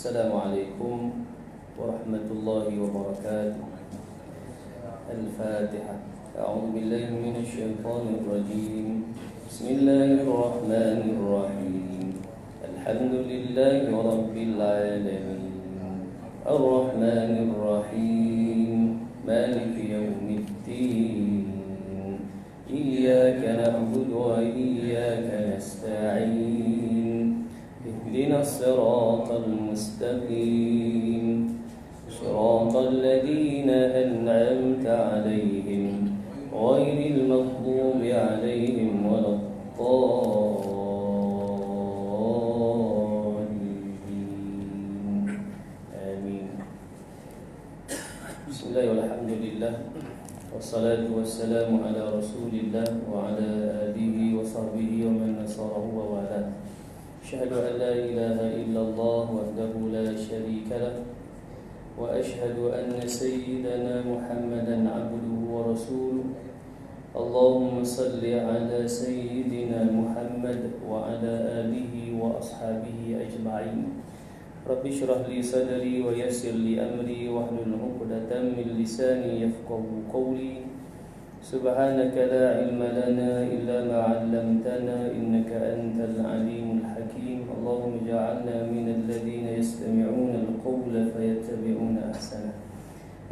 Assalamualaikum warahmatullahi wabarakatuh. Al-Fatihah. A'udzu billahi minasy syaithanir rajim. Bismillahirrahmanirrahim. Alhamdulillahi rabbil alamin. Ar-Rahmanir Rahim. Maliki yaumiddin. Iyyaka na'budu wa iyyaka nasta'in. اهدنا الصراط المستقيم صراط الذين أنعمت عليهم غير المغضوب عليهم ولا الضالين آمين. بسم الله والحمد لله والصلاة والسلام على رسول الله وعلى آله وصحبه ومن نصره ووالاه. أشهد أن لا إله إلا الله وحده لا شريك له وأشهد أن سيدنا محمدا عبده ورسوله. اللهم صل على سيدنا محمد وعلى آله وأصحابه أجمعين. رب اشرح لي صدري ويسر لي أمري واحلل عقدة من لساني يفقهوا قولي. سبحانك لا علم لنا إلا ما علمتنا إنك أنت العليم الحكيم. اللهم اجعلنا من الذين يستمعون القول فيتبعون أحسنه.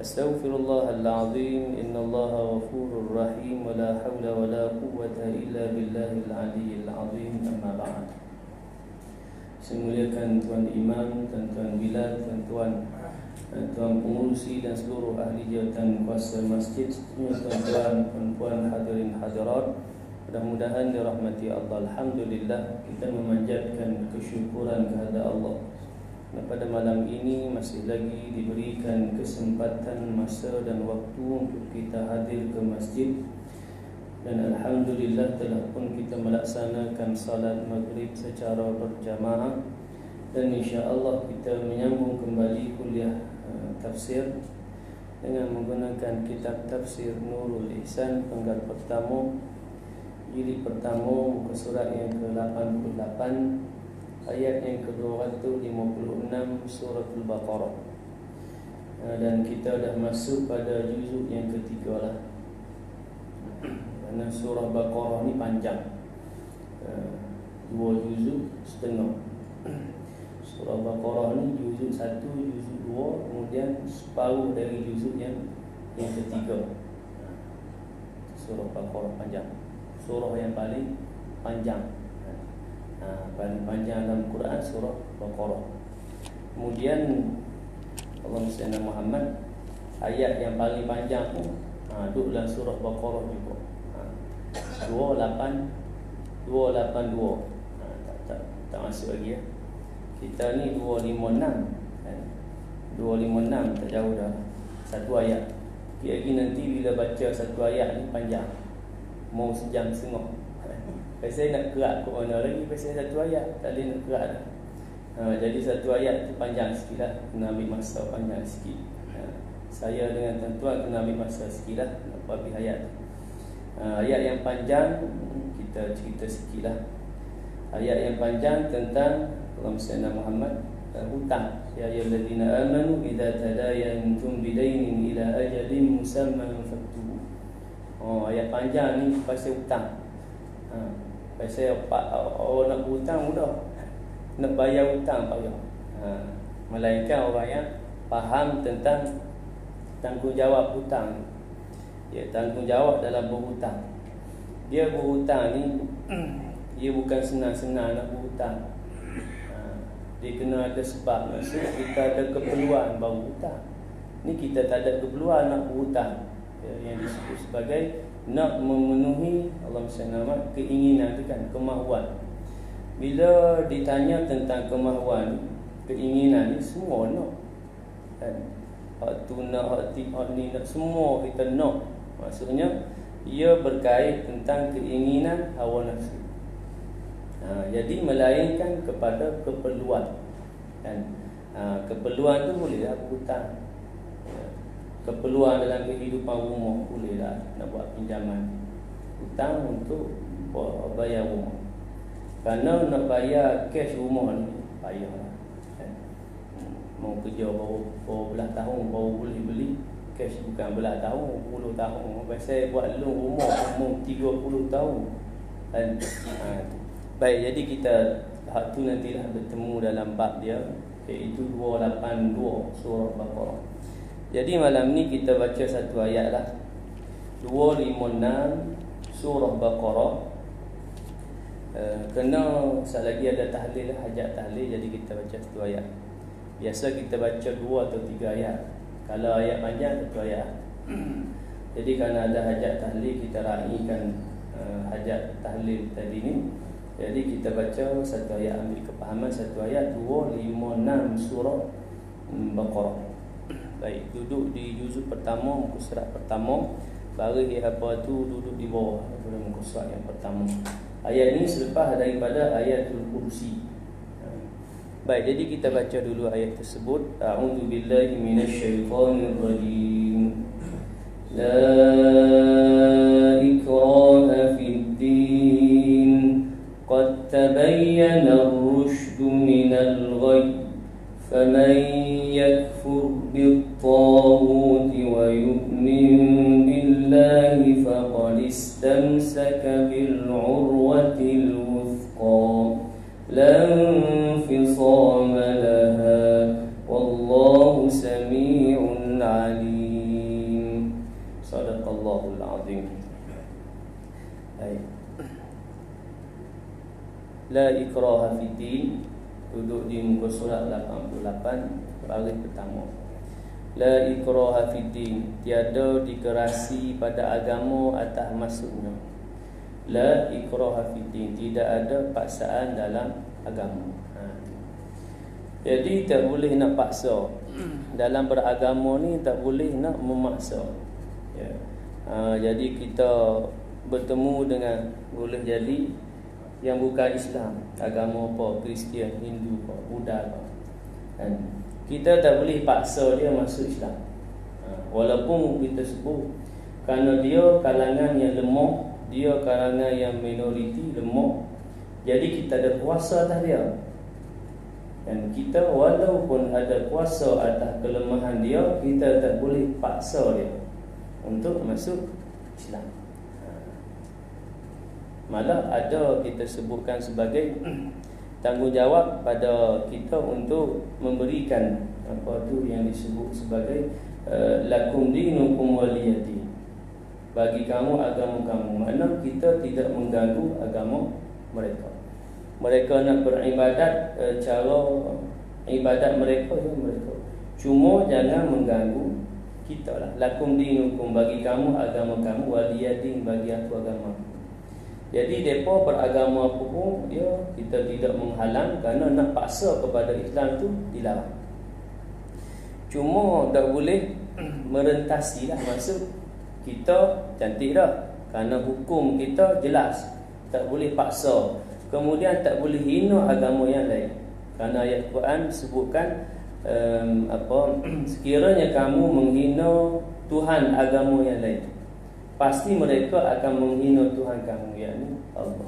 أستغفر الله العظيم إن الله غفور رحيم ولا حول ولا قوة إلا بالله العلي العظيم. أما بعد. Semuliakan Tuan Imam, Tuan Bilal, Tuan pengurusi dan seluruh ahli jawatan kuasa masjid, tuan-tuan, puan-puan, hadirin hadirat, mudah-mudahan dirahmati Allah. Alhamdulillah, kita memanjatkan kesyukuran kepada Allah. Dan pada malam ini masih lagi diberikan kesempatan, masa dan waktu untuk kita hadir ke masjid. Dan Alhamdulillah telah pun kita melaksanakan salat maghrib secara berjamaah. Dan insya-Allah kita menyambung kembali kuliah tafsir dengan menggunakan kitab tafsir Nurul Ihsan penggal pertama, jilid pertama, muka surat yang ke-88, ayat yang ke-256 surah Al-Baqarah. Dan kita dah masuk pada juzuk yang ketiga lah. Kerana surah Baqarah ni panjang, 2 juzuk setengah. Surah Baqarah ni juzuk 1, juzuk 2, kemudian separuh dari juzuk yang ketiga. Surah Baqarah panjang, surah yang paling panjang. Paling panjang dalam Quran surah Baqarah. Kemudian Allah SWT Muhammad, ayat yang paling panjang pun duduk dalam surah Baqarah juga. 282. Tak masuk lagi ya. Kita ni 256 kan? 256 tak jauh dah. Satu ayat. Lagi nanti bila baca satu ayat ni panjang, mau sejam setengah. Pasal nak kerak ke mana lagi, pasal satu ayat tak boleh nak kerak dah. Jadi satu ayat tu panjang sikit lah, kena ambil masa panjang sikit. Saya dengan tuan-tuan kena ambil masa sikit lah nak habis ayat tu. Ayat yang panjang kita cerita sikit lah. Ayat yang panjang tentang Allahumma Muhammad hutang. Ya ayyuhallazina amanu idza tadayantum bidainin ila ajalin musamman faktubu. Ayat panjang ni pasal hutang. Pasal orang nak hutang mudah, nak bayar hutang payah. Melainkan orang yang faham tentang tanggungjawab hutang. Ya, tanggungjawab dalam berhutang. Dia berhutang ni dia bukan senang-senang nak berhutang. Dia kena ada sebab. Maksud kita ada keperluan baru hutang. Ni kita tak ada keperluan nak berhutang, yang disebut sebagai nak memenuhi Allah SWT keinginan tu kan, kemahuan. Bila ditanya tentang kemahuan, keinginan ni semua nak kan. Hak tu nak, hak ni nak, semua kita nak. Maksudnya ia berkait tentang keinginan hawa nafsu. Jadi melainkan kepada keperluan kan. Keperluan tu boleh lah berhutang. Keperluan dalam kehidupan rumah boleh lah nak buat pinjaman hutang untuk bayar rumah. Kerana nak bayar cash rumah ni payah lah kan. mau kerja baru belah tahun baru boleh beli cash, bukan belah tahun, 10 tahun. Pasal buat loan umur 30 tahun kan. Baik, jadi kita hak tu nantilah bertemu dalam bab dia, iaitu 282 surah Baqarah. Jadi malam ni kita baca satu ayat lah, 256 surah Baqarah. Kena sekali lagi ada tahlil, hajat tahlil, jadi kita baca satu ayat. Biasa kita baca 2 atau 3 ayat. Kalau ayat panjang, satu ayat. Jadi kerana ada hajat tahlil, kita raikan hajat tahlil tadi ni. Jadi kita baca satu ayat, ambil kepahaman satu ayat, 256 surah Baqarah. Baik, duduk di juzuk pertama, muka surat pertama. Baris apa tu duduk di bawah pada muka surat yang pertama. Ayat ni selepas daripada ayatul kursi. Baik, jadi kita baca dulu ayat tersebut. A'udzubillahi minasyaitonirrajim. La ikraha fid din. Qad tabayyana ar-rushdu minal ghayy. فمن يكفر بالطاغوت ويؤمن بالله فقد استمسك بالعروة الوثقى لا انفصام لها والله سميع عليم. صدق الله العظيم. لا إكراه في الدين. Duduk di muka surat 88 baris pertama. La ikraha fid din, tiada dikerasi pada agama atas maksudnya. La ikraha fid din, tidak ada paksaan dalam agama. Jadi tak boleh nak paksa. Dalam beragama ni tak boleh nak memaksa. Ya. Jadi kita bertemu dengan boleh jadi yang bukan Islam, agama apa, Kristian, Hindu, Buddha kan. Kita tak boleh paksa dia masuk Islam. Walaupun kita sebut kerana dia kalangan yang lemah, dia kalangan yang minoriti lemah, jadi kita ada kuasa atas dia. Dan kita walaupun ada kuasa atas kelemahan dia, kita tak boleh paksa dia untuk masuk Islam. Malah ada kita sebutkan sebagai tanggungjawab pada kita untuk memberikan apa tu yang disebut sebagai lakum dinukum waliyadin. Bagi kamu agama kamu. Makna kita tidak mengganggu agama mereka. Mereka nak beribadat, cara ibadat mereka ya mereka. Cuma jangan mengganggu kita lah. Lakum dinukum, bagi kamu agama kamu, waliyadin, bagi aku agama. Jadi mereka beragama apa pun ya, kita tidak menghalang, kerana nak paksa kepada Islam tu dilarang. Cuma tak boleh merentasilah masuk. Kita cantik dah, kerana hukum kita jelas, tak boleh paksa. Kemudian tak boleh hina agama yang lain, kerana ayat Quran sebutkan sekiranya kamu menghina Tuhan agama yang lain, pasti mereka akan menghina Tuhan kamu, yakni Allah.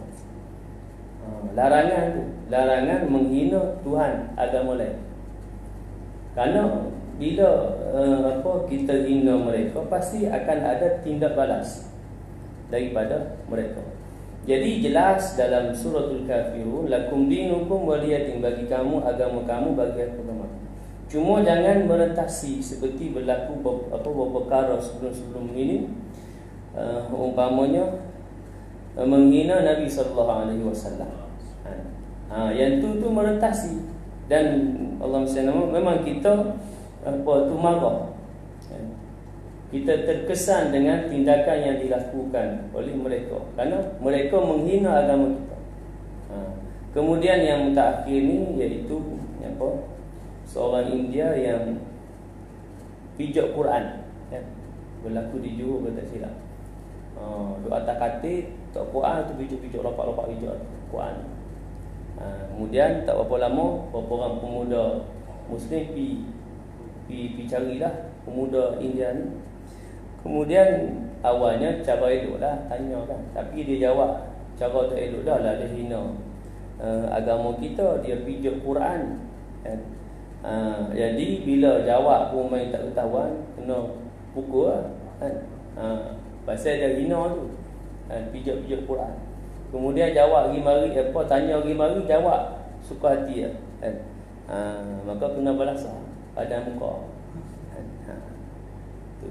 Larangan tu, larangan menghina Tuhan agama lain. Kerana bila kita hina mereka, pasti akan ada tindak balas daripada mereka. Jadi jelas dalam suratul Kafirun, lakum dinukum waliyadin, bagi kamu agama kamu, bagi aku agama. Cuma jangan merentasi seperti berlaku beberapa perkara sebelum-sebelum ini. Umpamanya menghina Nabi SAW. Yang tu merentasi. Dan Allah SWT memang kita marah. Kita terkesan dengan tindakan yang dilakukan oleh mereka, kerana mereka menghina agama kita. Kemudian yang mutakhir ni, iaitu seorang India yang pijak Quran, berlaku di Johor kalau tak silap. Duk atas katil tak Quran tu, pijak-pijak lopak-lopak pijak Quran. Kemudian tak berapa lama, beberapa orang pemuda Muslim pi carilah pemuda India ni. Kemudian awalnya cara elok lah, tanya kan, tapi dia jawab cara tak elok dah lah, dia hina agama kita, dia pijak Quran kan. Jadi bila jawab pun main tak ketahuan, kena pukul lah, kan? Pasal dia hina tu, kan? Pijak-pijak Quran. Kemudian jawab pergi mari, tanya pergi mari, jawab suka hati lah, kan? Maka kena balas pada muka, kan? Tu.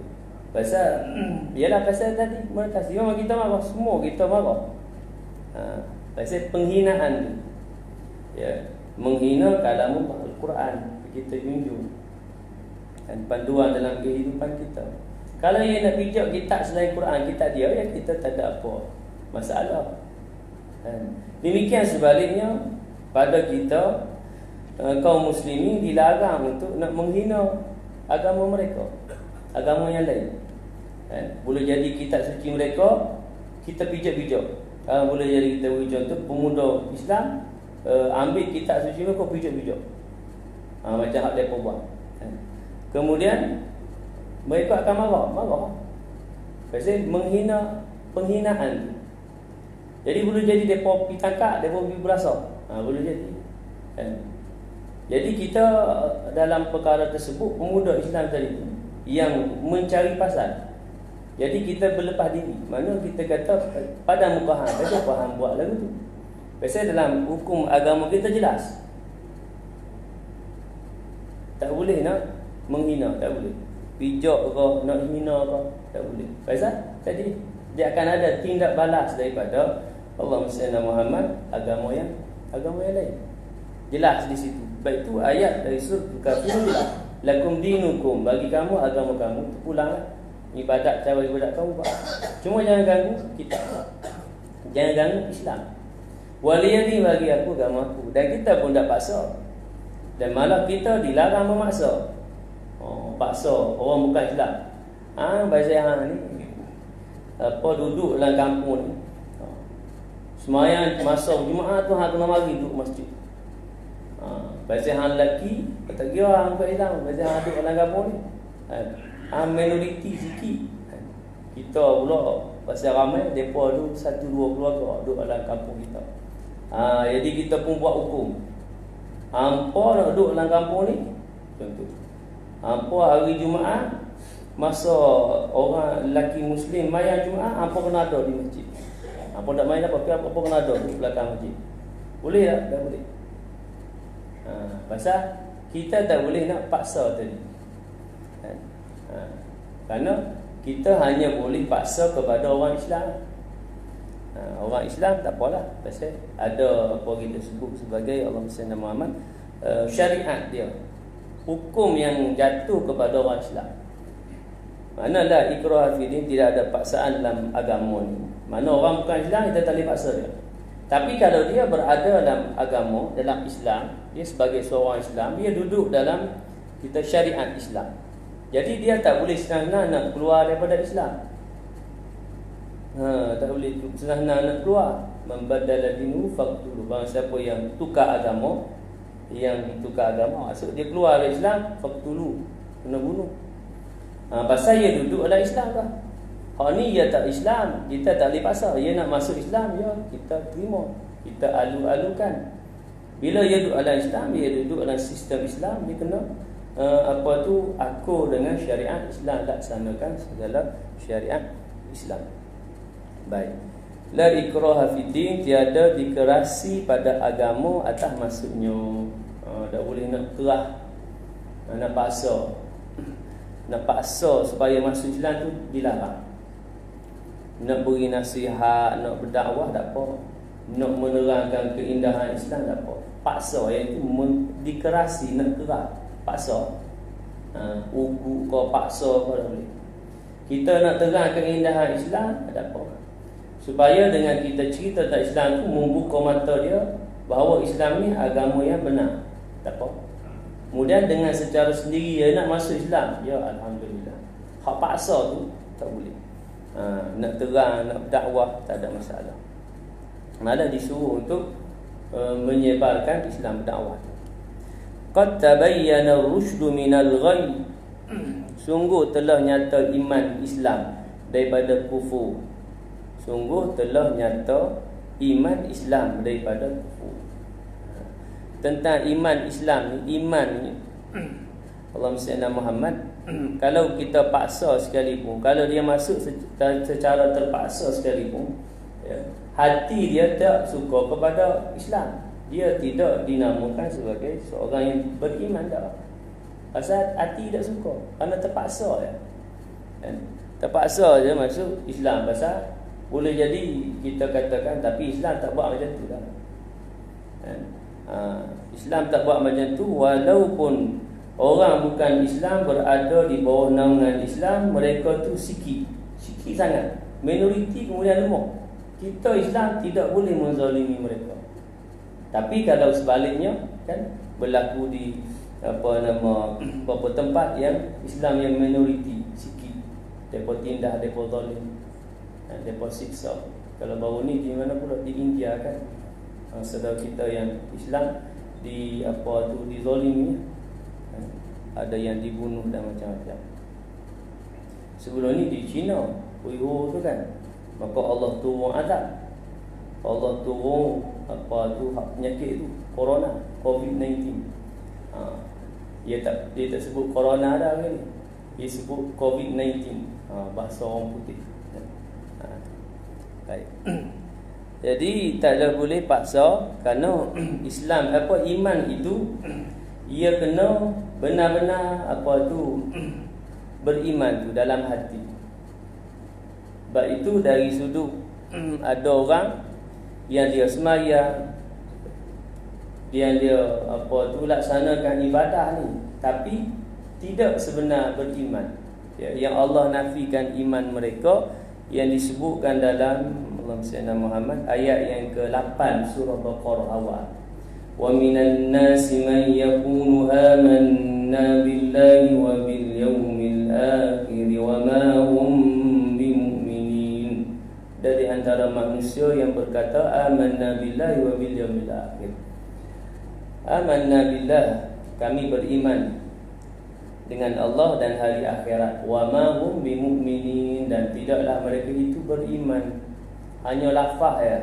Pasal ialah pasal tadi mereka memang kita marah, semua kita marah. Pasal penghinaan tu, ya, menghina kalam Al-Quran kita junjung, dan panduan dalam kehidupan kita. Kalau ia nak pijak kitab selain Quran, kitab dia, ya kita tak ada apa masalah. Dan demikian sebaliknya, pada kita kaum muslimin dilarang untuk nak menghina agama mereka, agama yang lain. Boleh jadi kitab suci mereka kita pijak-pijak. Boleh jadi kita beri contoh pemuda Islam ambil kitab suci mereka pijak-pijak. Macam hak mereka buat. Kemudian mereka akan marah. Pasal menghina, penghinaan. Jadi boleh jadi mereka pergi tangkap, mereka pergi berasa. Boleh jadi. Jadi kita dalam perkara tersebut, pemuda Islam tadi itu yang mencari pasal. Jadi kita berlepas diri. Mana kita kata pada muka hang, baca apa hang buat lagu tu. Pasal dalam hukum agama kita jelas, tak boleh nak menghina, tak boleh. Pijak ke, nak hina ke, tak boleh. Pasal tadi dia akan ada tindak balas daripada Allahumma salli ala Muhammad, agama yang lain. Jelas di situ. Baik tu ayat dari surah Al-Kafirun jelas. Lakum dinukum, bagi kamu agama kamu. Pulanglah ibadat, cara ibadat kamu buat. Cuma jangan ganggu kita. Jangan ganggu Islam. Waliyadi, bagi aku agama aku. Dan kita pun tak paksa. Dan malah kita dilarang memaksa. Paksa orang bukan Islam. Bahasa hang ni duduk dalam kampung ni. Semayang masa Jumaat tu hang kena mari duduk masjid. Bahasa hang lelaki kata kira hang bukan Islam. Bahasa hang duduk dalam kampung ni. Minoriti sikit. Kita pula pasal ramai, depa tu 1-2 keluarga duduk dalam kampung kita. Jadi kita pun buat hukum. Hampa nak duduk dalam kampung ni, contoh, hampa hari Jumaat, masa orang lelaki Muslim mayang Jumaat, hampa kena ada di masjid. Hampa tak main apa, hampa kena ada di belakang masjid. Boleh tak? Tak boleh. Pasal kita tak boleh nak paksa tadi. Kerana kita hanya boleh paksa kepada orang Islam. Orang Islam tak apalah, pasal ada apa kita sebut sebagai Allahumma salli ala Muhammad, syariat dia, hukum yang jatuh kepada orang Islam. Manalah ikrah fi din, tidak ada paksaan dalam agama ni. Mana orang bukan Islam kita tak boleh paksa dia. Tapi kalau dia berada dalam agama, dalam Islam, dia sebagai seorang Islam, dia duduk dalam kita syariat Islam. Jadi dia tak boleh senang-senang nak keluar daripada Islam. Tak boleh senang-senang nak keluar. Membadala dinu faqtulu. Barang siapa yang tukar agama, maksud dia keluar dari Islam, faqtulu, kena bunuh. Pasal dia duduk dalam Islam lah. Hak ni dia tak Islam, kita tak boleh paksa. Dia nak masuk Islam, ya kita terima, kita alu-alukan. Bila dia duduk dalam Islam, dia duduk dalam sistem Islam, dia kena akur dengan syariat Islam, laksanakan segala syariat Islam. Baik. La ikraha fid din, tiada dikerasi pada agama atas maksudnya. Tak boleh nak kerah, nak paksa. Nak paksa supaya masuk Islam tu dilarang. Nak beri nasihat, nak berdakwah tak apa. Nak menerangkan keindahan Islam tak apa. Paksa, iaitu dikerasi, nak kerah, paksa. Ugu kau paksa kau tak boleh. Kita nak terang keindahan Islam tak apa. Supaya dengan kita cerita tentang Islam tu membuka mata dia bahawa Islam ni agama yang benar. Tak apa. Kemudian dengan secara sendiri dia nak masuk Islam, ya alhamdulillah. Hak paksa tu tak boleh. Nak terang, nak dakwah tak ada masalah. Malah disuruh untuk menyebarkan Islam, dakwah. Qad tabayyana ar-rusydu minal ghayy. Sungguh telah nyata iman Islam daripada kufur. Sungguh telah nyata iman Islam daripada kufur. Tentang iman Islam ni, iman ni Allahumma salli ala Muhammad, kalau kita paksa sekalipun, kalau dia masuk secara terpaksa sekalipun, ya, hati dia tak suka kepada Islam, dia tidak dinamakan sebagai seorang yang beriman dah. Pasal hati tak suka, kerana terpaksa ya. Kan? Terpaksa je masuk Islam. Pasal boleh jadi kita katakan, tapi Islam tak buat macam tu dah. Kan? Islam tak buat macam tu, walaupun orang bukan Islam berada di bawah naungan Islam, mereka tu sikit sangat, minoriti kemudian lemah. Kita Islam tidak boleh menzalimi mereka. Tapi kalau sebaliknya, kan, berlaku di beberapa tempat yang Islam yang minoriti sikit, depa tindah, depa zalim, depa siksa. Kalau baru ni di mana pula, di India kan, saudara kita yang Islam dizalimi, ada yang dibunuh dan macam-macam. Sebelum ni di China, Uyghur tu kan, maka Allah turun azab. Allah turun penyakit tu, corona, COVID-19. Dia tak sebut corona dah kan. Dia sebut COVID-19. Bahasa orang putih. Baik. Jadi tak boleh paksa, kerana Islam iman itu ia kena benar-benar beriman tu dalam hati. Sebab itu dari sudut ada orang yang dia sembahyang, dia laksanakan ibadah ni, tapi tidak sebenar beriman. Yang Allah nafikan iman mereka, yang disebutkan dalam Allahumma salli ala Muhammad ayat yang ke-8 surah Baqarah awal. Wa minan nasi man yaqulu amanna billahi wa bil yawmil akhir wa ma hum bimu'minin. Dari antara manusia yang berkata amanna billahi wa bil yawmil akhir. Amanna billah, kami beriman dengan Allah dan hari akhirat. Wa ma hum bimu'minin, dan tidaklah mereka itu beriman. Hanya lafaz ya.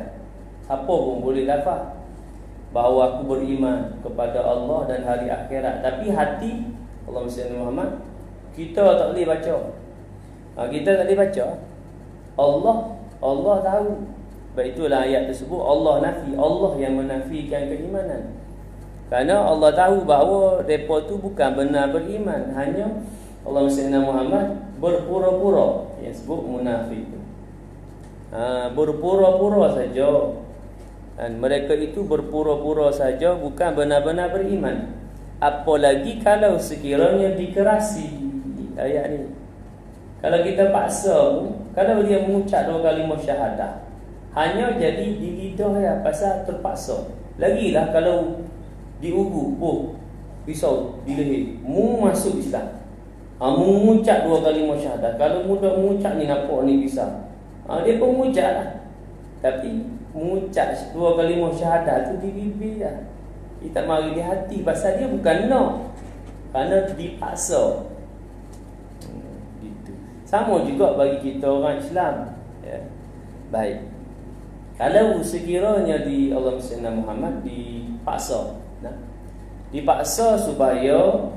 Siapa pun boleh lafaz bahawa aku beriman kepada Allah dan hari akhirat, tapi hati, Allahumma salli ala Muhammad, kita tak boleh baca. Kita tak boleh baca. Allah tahu. Sebab itulah ayat tersebut Allah nafi, Allah yang menafikan keimanan. Kerana Allah tahu bahawa mereka tu bukan benar beriman, hanya Allahumma salli ala Muhammad berpura-pura, yang sebut munafik. Berpura-pura saja. Dan mereka itu berpura-pura saja, bukan benar-benar beriman. Apalagi kalau sekiranya dikerasi ayat ni. Kalau kita paksa, kalau dia mengucap 2 kalimah syahadah, hanya jadi di lidah ya, pasal terpaksa. Lagilah kalau diugu, pisau di leher, mu masuk Islam. Mu mengucap 2 kalimah syahadah. Kalau mudah mengucap ni, nampak ni pisau. Dia pun mengucap lah. Tapi mengucap 2 kalimah syahadah tu di bibir lah. Dia tak mari di hati, pasal dia bukan nak, kerana dipaksa. Gitu. Sama juga bagi kita orang Islam ya. Baik, kalau sekiranya di Allahumma salli ala Muhammad dipaksa, dipaksa supaya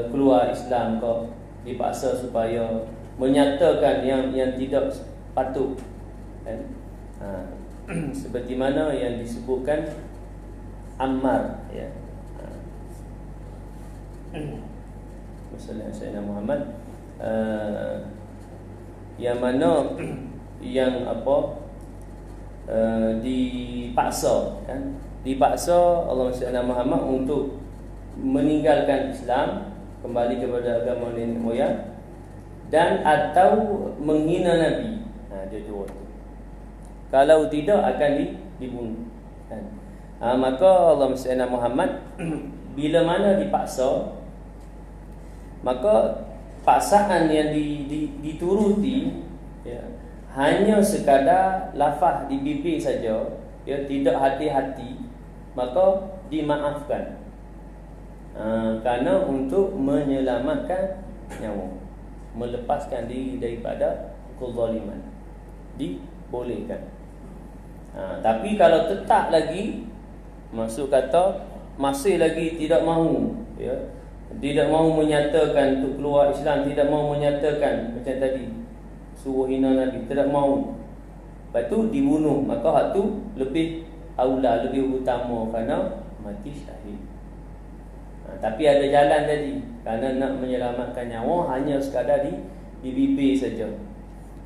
keluar Islam ke, dipaksa supaya menyatakan yang tidak patut kan? Seperti mana yang disebutkan Ammar ya. Masalah Muhammad yang mana yang dipaksa kan, dipaksa Allahumma salli ala Muhammad untuk meninggalkan Islam, kembali kepada agama nenek moyang, dan atau menghina Nabi. Dia dua tu. Kalau tidak akan dibunuh kan? Maka Allahumma salli ala Muhammad bila mana dipaksa, maka paksaan yang dituruti ya, hanya sekadar lafaz di bibir saja, ya, tidak hati-hati, maka dimaafkan. Kerana untuk menyelamatkan nyawa, melepaskan diri daripada kezaliman, dibolehkan. Tapi kalau tetap lagi, maksud kata masih lagi tidak mahu ya. Tidak mau menyatakan untuk keluar Islam, tidak mau menyatakan macam tadi suruh hina Nabi, tidak mau. Lepas tu dibunuh, maka hak tu lebih aula, lebih utama kerana mati syahid. Tapi ada jalan tadi, kerana nak menyelamatkan nyawa hanya sekadar di bibir saja.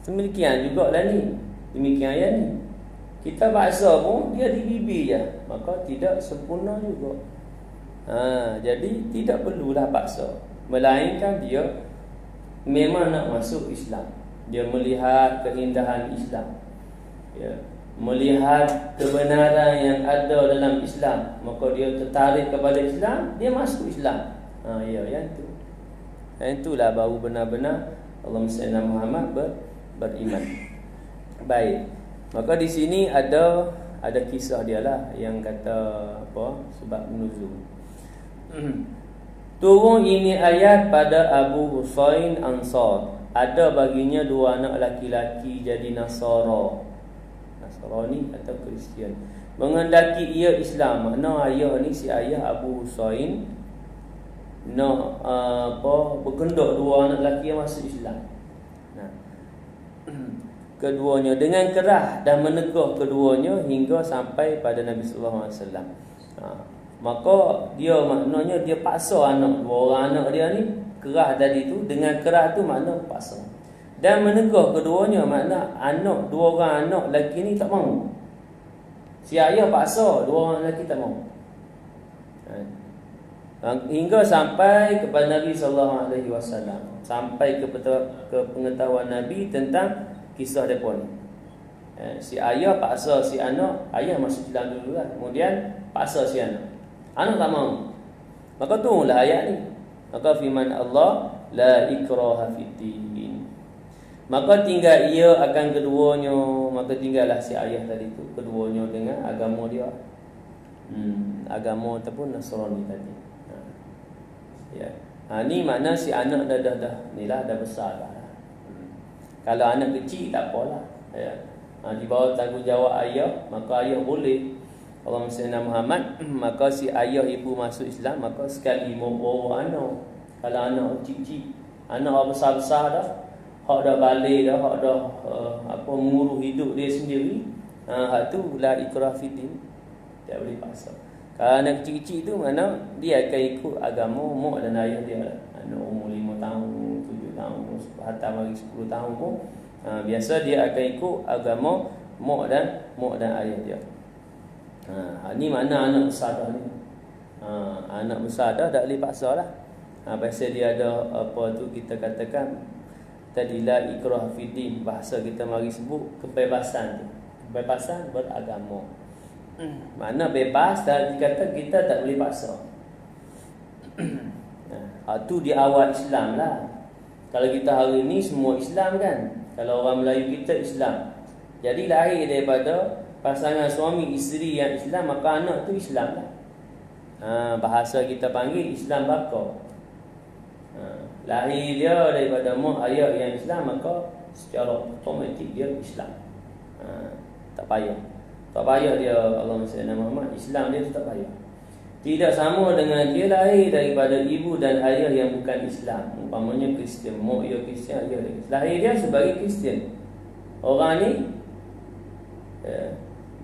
Demikian juga lah ni, demikian ayat ni. Kita paksa pun dia di bibir je, maka tidak sempurna juga. Jadi tidak perlulah paksa, melainkan dia memang nak masuk Islam. Dia melihat keindahan Islam, ya, melihat kebenaran yang ada dalam Islam, maka dia tertarik kepada Islam, dia masuk Islam. Ya, yang tu. Yang itulah baru benar-benar Allahumma salli ala Muhammad beriman. Baik. Maka di sini ada kisah dia lah yang kata apa? Sebab nuzul. Turun ini ayat pada Abu Husain Ansar. Ada baginya 2 anak laki-laki jadi Nasrani atau Kristian. Mengendaki ia Islam. Makna ayah ni, si ayah Abu Husain nak berkendak 2 anak lelaki yang masuk Islam. Keduanya dengan kerah dan menegur keduanya hingga sampai pada Nabi sallallahu alaihi wasallam. Maka dia maknanya dia paksa anak, 2 orang anak dia ni, kerah tadi tu, dengan kerah tu makna paksa. Dan menegur keduanya makna anak, 2 orang anak lelaki ni tak mau. Si ayah paksa, 2 orang lelaki tak mau. Hingga sampai kepada Nabi sallallahu alaihi wasallam, sampai ke pengetahuan Nabi tentang kisah mereka ni. Si ayah paksa si anak, ayah masuk Islam dulu lah, kemudian paksa si anak tak mau. Maka turunlah ayat ni. Maka firman Allah, la ikraha fiddin. Maka tinggal ia akan keduanya, maka tinggallah si ayah tadi tu, keduanya dengan agama dia, agama ataupun Nasrani tadi. Ya. Ni makna si anak dah ni lah, dah besar dah. Kalau anak kecil tak apalah, ya. Di bawah tanggungjawab ayah, maka ayah boleh. Allahumma salli ala Muhammad. Maka si ayah ibu masuk Islam, maka sekali bawa anak. Kalau anak kecil, anak besar-besar dah, hak dah balik dah, hak dah mengurus hidup dia sendiri, hak tu la ikrah fiddin, tak boleh paksa. Kalau anak kecil-kecil tu mana dia akan ikut agama mak dan ayah dia lah. Anak umur 5 tahun, 7 tahun, hatta mari 10 tahun pun, biasa dia akan ikut agama mak dan ayah dia. Ni mana anak besar dah ni. Anak besar dah tak boleh paksa lah. Pasal dia ada apa tu kita katakan tadi, la ikrah fiddin, bahasa kita mari sebut kebebasan tu. Kebebasan beragama. Mana bebas dan dikata kita tak boleh paksa. Tu di awal Islam lah. Kalau kita hari ni semua Islam kan. Kalau orang Melayu kita Islam, jadi lahir daripada pasangan suami isteri yang Islam, maka anak tu Islam lah. Bahasa kita panggil Islam bakar. Lahir dia daripada mak ayah yang Islam, maka secara otomatik dia Islam. Tak payah dia Allahumma salli ala Muhammad, Islam dia tu tak payah. Tidak sama dengan dia lahir daripada ibu dan ayah yang bukan Islam. Umpamanya Kristian, mak dia Kristian, ayah dia Kristian. Lahir dia sebagai Kristian. Orang ni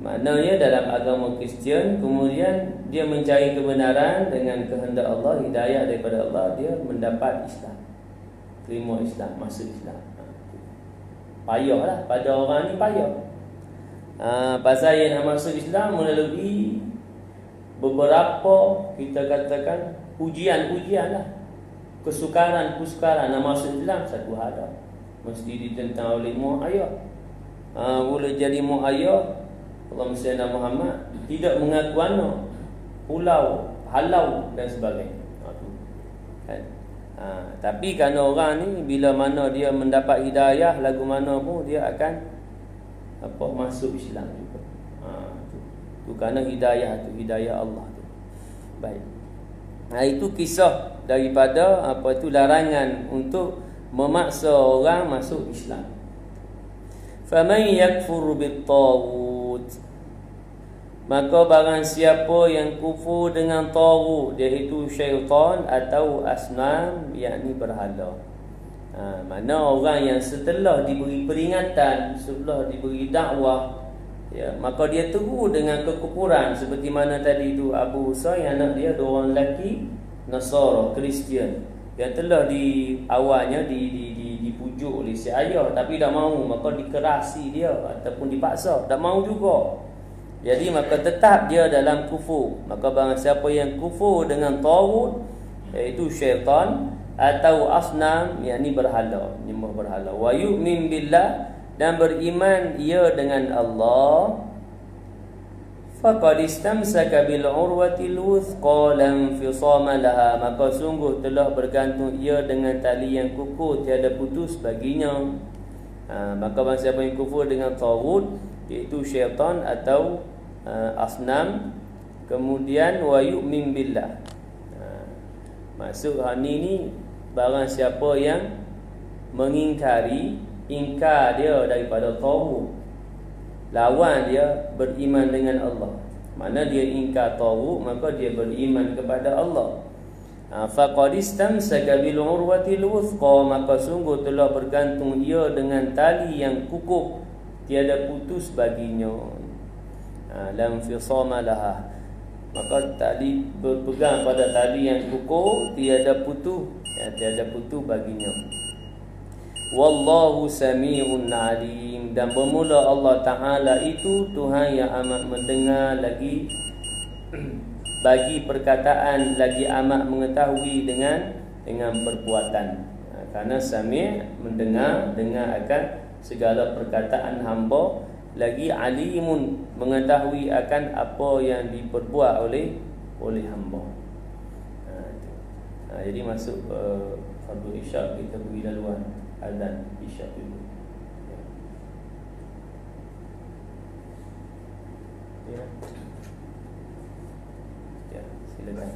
maknanya dalam agama Kristian, kemudian dia mencari kebenaran dengan kehendak Allah, hidayah daripada Allah, dia mendapat Islam, terima Islam, masuk Islam. Payahlah pada orang ni, payah. Pasal yang nak masuk Islam melalui beberapa, kita katakan ujian lah, kesukaran nak masuk Islam. Satu hal dah, mesti ditentang oleh mak ayah. Boleh jadi mak ayah Allahumma salli ala Muhammad tidak mengaku anak, pulau, halau dan sebagainya. Kan? Tapi kerana orang ni bila mana dia mendapat hidayah, lagu mana pun dia akan masuk Islam juga. Tu kerana hidayah tu, hidayah Allah tu. Baik. Itu kisah daripada larangan untuk memaksa orang masuk Islam. Faman yakfur bit-taghut, Maka barang siapa yang kufur dengan taghut, iaitu syaitan atau asnam, yakni berhala. Mana orang yang setelah diberi peringatan, setelah diberi dakwah, ya, maka dia tegur dengan kekufuran. Seperti mana tadi itu Abu Husain, anak dia dua orang lelaki Nasara, Kristian, yang telah awalnya dipujuk oleh si ayah, tapi tak mau, maka dikerasi dia ataupun dipaksa, tak mau juga. Jadi maka tetap dia dalam kufur. Maka barang siapa yang kufur dengan taghut, iaitu syaitan atau asnam, yakni berhala, nyembah berhala, wa yu'min billah, dan beriman ia dengan Allah, faqad istamsaka bil urwatil wuthqa lam fisama laha, maka sungguh telah bergantung ia dengan tali yang kukuh, tiada putus baginya. Maka barang siapa yang kufur dengan taghut, iaitu syaitan atau asnam, kemudian wa yu'min billah, maksud ni barang siapa yang mengingkari, ingkar dia daripada taghut, lawan dia beriman dengan Allah. Mana dia ingkar taghut, maka dia beriman kepada Allah. Faqad istamsaka bil urwatil wuthqa, maka sungguh telah bergantung ia dengan tali yang kukuh, tiada putus baginya. Lam fisama laha, maka tali berpegang pada tali yang kukuh, tiada putus, tiada putus baginya. Wallahu sami'un alim, dan bermula Allah Ta'ala itu Tuhan yang amat mendengar, lagi bagi perkataan, lagi amat mengetahui dengan perbuatan. Karena sami' mendengar, dengar akan segala perkataan hamba, lagi alimun mengetahui akan apa yang diperbuat oleh hamba. Jadi masuk fardu isyak, kita beri laluan azan isyak dulu. Ya. Ya, silakan.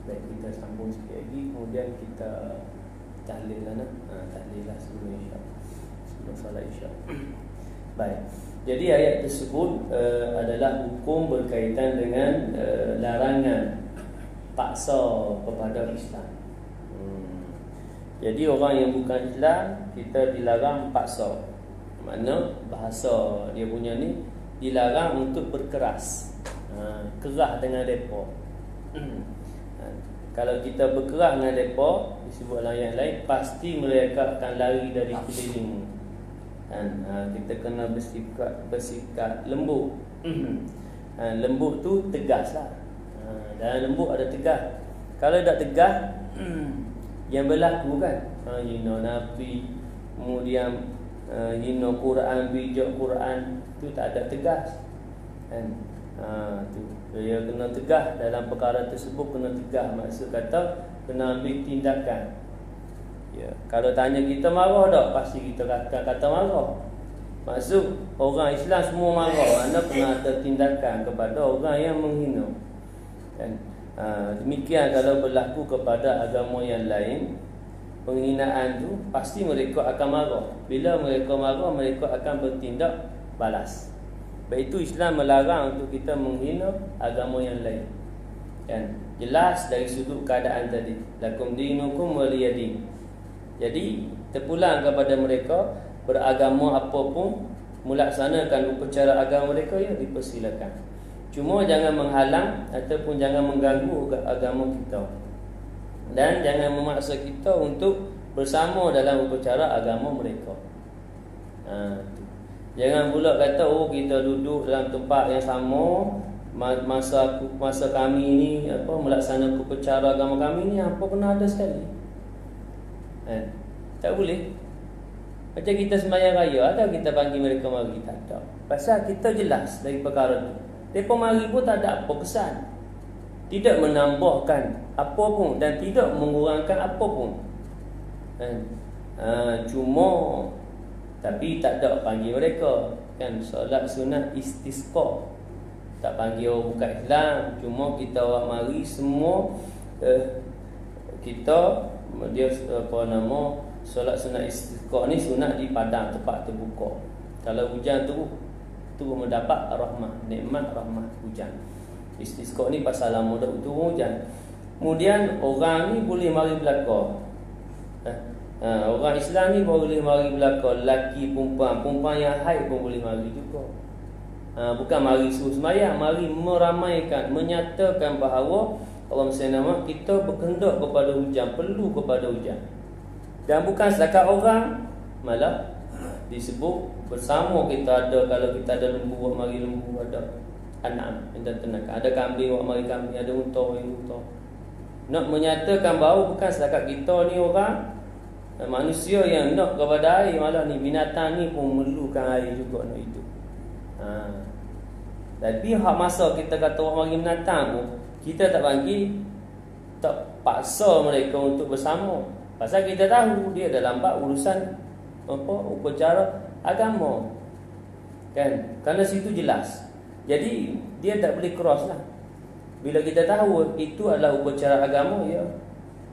Baik, kita sambung sikit lagi, kemudian kita tahlil lah, tahlil lah sebelum isyak, sebelum salat isyak. Baik, jadi ayat tersebut adalah hukum berkaitan dengan larangan paksa kepada Islam. Jadi orang yang bukan Islam, kita dilarang paksa. Mana bahasa dia punya ni dilarang untuk berkeras. Kerah dengan depa. Kalau kita berkeras dengan depa, disebut ayat lain, pasti mereka akan lari dari keliling. Kita kena bersikap lembut. Lembut tu tegas lah. Dalam lembut ada tegas. Kalau tak tegas, yang berlaku kan, hina Nabi, kemudian hina Quran, bijak Quran, tu tak ada tegas kan. Tu dia kena tegas dalam perkara tersebut, kena tegas. Maksud kata kena ambil tindakan. Ya, kalau tanya kita marah tak, pasti kita kata marah. Maksud orang Islam semua marah, mana kena ada tindakan kepada orang yang menghina kan. Demikian kalau berlaku kepada agama yang lain, penghinaan tu pasti mereka akan marah. Bila mereka marah, mereka akan bertindak balas. Sebab itu Islam melarang untuk kita menghina agama yang lain kan. Jelas dari sudut keadaan tadi, lakum dinukum waliyadin. Jadi terpulang kepada mereka beragama apapun, melaksanakan upacara agama mereka, ya dipersilakan. Cuma jangan menghalang ataupun jangan mengganggu agama kita, dan jangan memaksa kita untuk bersama dalam upacara agama mereka. Jangan pula kata kita duduk dalam tempat yang sama, masa kami ni melaksanakan upacara agama kami ni apa pernah ada sekali. Tak boleh. Macam kita sembahyang raya, ada kita panggil mereka mari, tak ada. Pasal kita jelas dari perkara tu. Mereka mari pun tak ada apa kesan. Tidak menambahkan apa pun dan tidak mengurangkan apa pun. Cuma tapi tak ada panggil mereka kan, solat sunat istisqa. Tak panggil orang bukan Islam, cuma kita orang mari semua kita dia solat sunat istisqa ni sunat di padang tempat terbuka. Kalau hujan tu mendapat rahmah, nikmat rahmah hujan. Istisqa ni pasal lama dah turun hujan. Kemudian orang ni boleh mari belakang. Orang Islam ni boleh mari belakang, lelaki perempuan yang haid pun boleh mari juga. Bukan mari suruh sembahyang, mari meramaikan, menyatakan bahawa Allah SWT kita berkehendak kepada hujan, perlu kepada hujan. Dan bukan setakat orang, malah disebut bersama kita ada. Kalau kita ada lembu, buat mari lembu, ada anak dan tenaga, ada kambing, buat mari kambing, ada unta, unta. Nak menyatakan bahawa bukan setakat kita ni orang manusia yang nak kepada air, malah ni binatang ni pun memerlukan air juga nak hidup. Tapi hak masa kita kata orang mari binatang pun, kita tak panggil, tak paksa mereka untuk bersama. Pasal kita tahu dia dah lambat urusan upacara agama kan, kerana situ jelas. Jadi dia tak boleh cross lah. Bila kita tahu itu adalah upacara agama, ya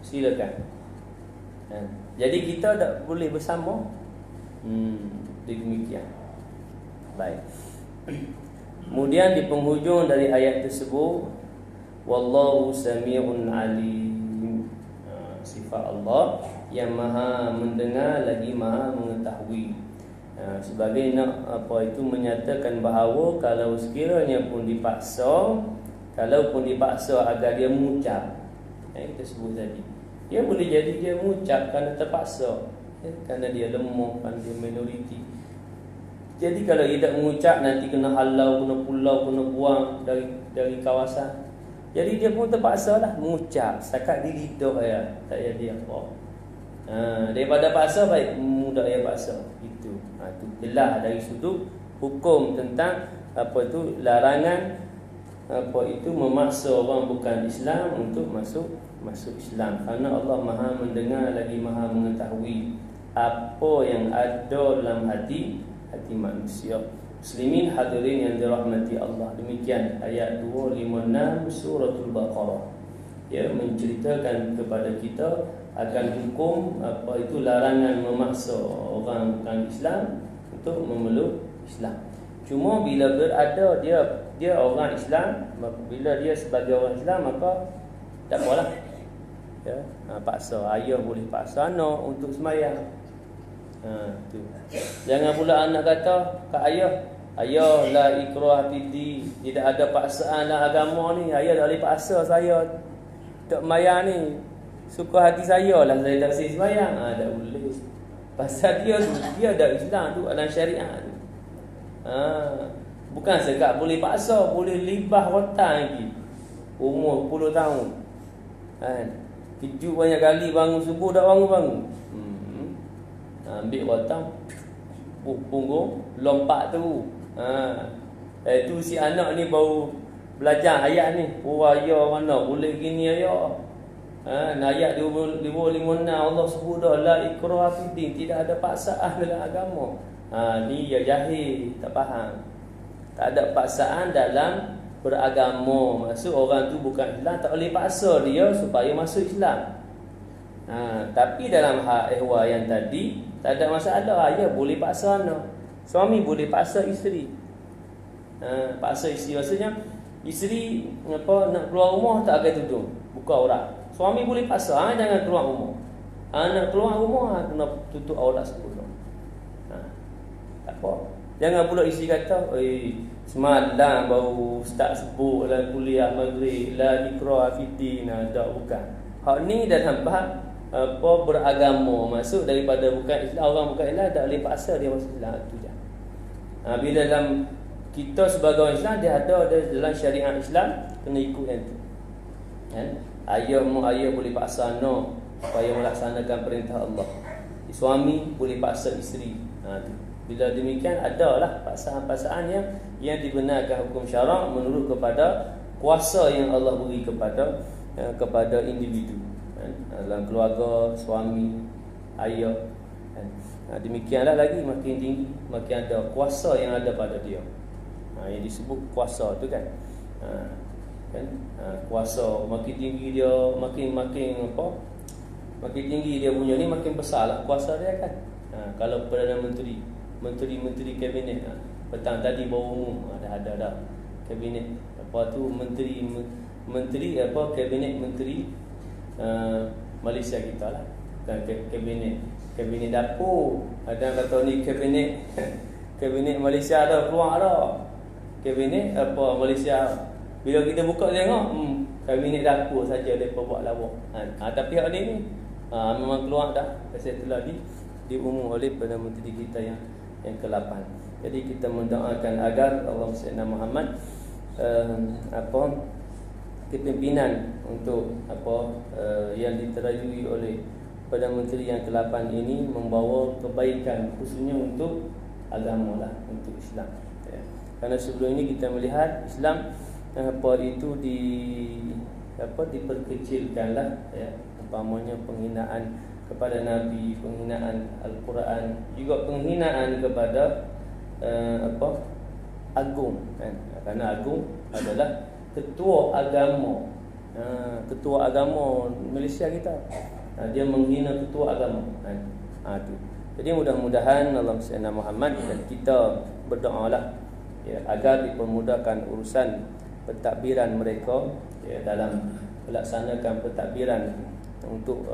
silakan. Jadi kita tak boleh bersama. Demikian. Baik. Kemudian di penghujung dari ayat tersebut, wallahu sami'un alim. Sifat Allah yang maha mendengar lagi maha mengetahui. Sebagai nak menyatakan bahawa kalau sekiranya pun dipaksa, kalaupun dipaksa agar dia mengucap, kita sebut tadi, dia boleh jadi dia mengucap kerana terpaksa, kerana dia lemah, kerana dia minoriti. Jadi kalau dia tak mengucap, nanti kena halau, kena pulau, kena buang dari kawasan. Jadi dia pun terpaksa lah mengucap setakat di lidah ya, tak jadi apa. Daripada paksa baik mudah yang paksa. Itu jelas dari sudut hukum tentang larangan memaksa orang bukan Islam untuk masuk Islam. Kerana Allah Maha mendengar lagi Maha mengetahui apa yang ada dalam hati manusia. Muslimin hadirin yang dirahmati Allah, demikian ayat 256 suratul Baqarah. Ya, menceritakan kepada kita akan hukum larangan memaksa orang bukan Islam untuk memeluk Islam. Cuma bila berada dia orang Islam, bila dia sebagai orang Islam, maka tak apalah. Ya, paksa ayah boleh paksa anak untuk sembahyang. Tu. Jangan pula anak kata kat ayah, ayah la ikrah fid, tidak ada paksaan dalam agama ni. Ayah tak boleh paksa saya tak mayang ni. Suka hati saya lah saya tak sembahyang. Tak boleh. Pasal dia ada Islam tu, ada syariat tu. Bukan sekat boleh paksa, boleh libah rotan lagi. Umur 10 tahun. Kan? Kejut banyak kali bangun subuh tak bangun-bangun. Ambil rotan punggung lompat tu. Itu si anak ni baru belajar ayat ni. Ayah mana boleh gini ayah. Ayat 256 Allah sebut dah la ikrah fid, tidak ada paksaan dalam agama. Ni dia jahil, tak faham. Tak ada paksaan dalam beragama. Maksud orang tu bukan Islam, tak boleh paksa dia supaya masuk Islam. Tapi dalam hak ihwal yang tadi tak ada masalah. Ayah boleh paksa anak, suami boleh paksa isteri. Paksa isteri maksudnya isteri nak keluar rumah tak pakai tudung, buka aurat. Suami boleh paksa, jangan keluar rumah. Nak keluar rumah kena tutup aurat sepuluh. Tak apa. Jangan pula isteri kata, semalam baru start sebut dalam kuliah maghrib la ikrah fid, tak, bukan. Hak ni dalam bab beragama, masuk daripada bukan Islam, orang bukan Islam tak boleh paksa dia masuk Islam tu je. Bila dalam kita sebagai orang Islam, dia ada dalam syariat Islam, kena ikut yang tu. Kan? Ayah boleh paksa anak supaya melaksanakan perintah Allah. Suami boleh paksa isteri. Tu. Bila demikian, adalah paksaan-paksaan yang dibenarkan hukum syarak menurut kepada kuasa yang Allah beri kepada individu. Dalam keluarga, suami, ayah. Demikianlah lagi makin tinggi, makin ada kuasa yang ada pada dia. Yang disebut kuasa tu kan. Kuasa makin tinggi dia, makin tinggi dia punya ni, makin besarlah kuasa dia kan. Kalau Perdana Menteri kabinet, petang tadi baru umum ada kabinet kabinet menteri Malaysia kita lah. Kabinet dapur. Ada kata ni kabinet Malaysia dah keluar dah. Kabinet Malaysia. Bila kita buka tengok, kabinet dapur saja depa buat lawak. Tapi hak ni memang keluar dah. Pasal itulah diumum oleh Perdana Menteri kita yang ke-8. Jadi kita mendoakan agar Allah Sayyidina Muhammad kepimpinan untuk yang diterajui oleh Perdana Menteri yang ke-8 ini membawa kebaikan, khususnya untuk agama lah, untuk Islam. Karena sebelum ini kita melihat Islam itu diperkecilkanlah, umpamanya penghinaan kepada Nabi, penghinaan Al-Quran, juga penghinaan kepada agung kan? Karena agung adalah ketua agama. Ketua agama Malaysia kita, dia menghina ketua agama kan? Tu. Jadi mudah-mudahan Allah Sayyidina Muhammad dan kita berdoalah agar dipermudahkan urusan pentadbiran mereka dalam melaksanakan pentadbiran untuk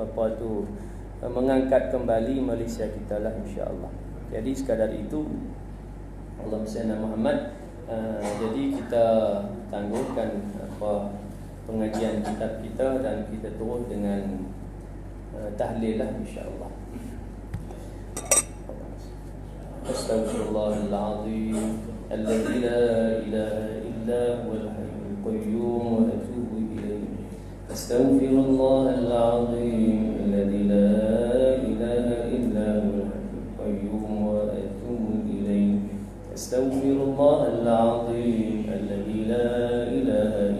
mengangkat kembali Malaysia kita lah, insya-Allah. Jadi sekadar itu Allah Sayyidina Muhammad. Jadi kita tangguhkan pengajian kitab kita dan kita terus dengan tahlil lah, insya-Allah. Astaghfirullahal azim alladzi la ilaha illa huwal hayyul qayyum wa atubu ilayh. Astaghfirullahal azim alladzi la ilaha illa huwal hayyul qayyum wa atubu ilayh. Astaghfirullahal azim alladzi la ilaha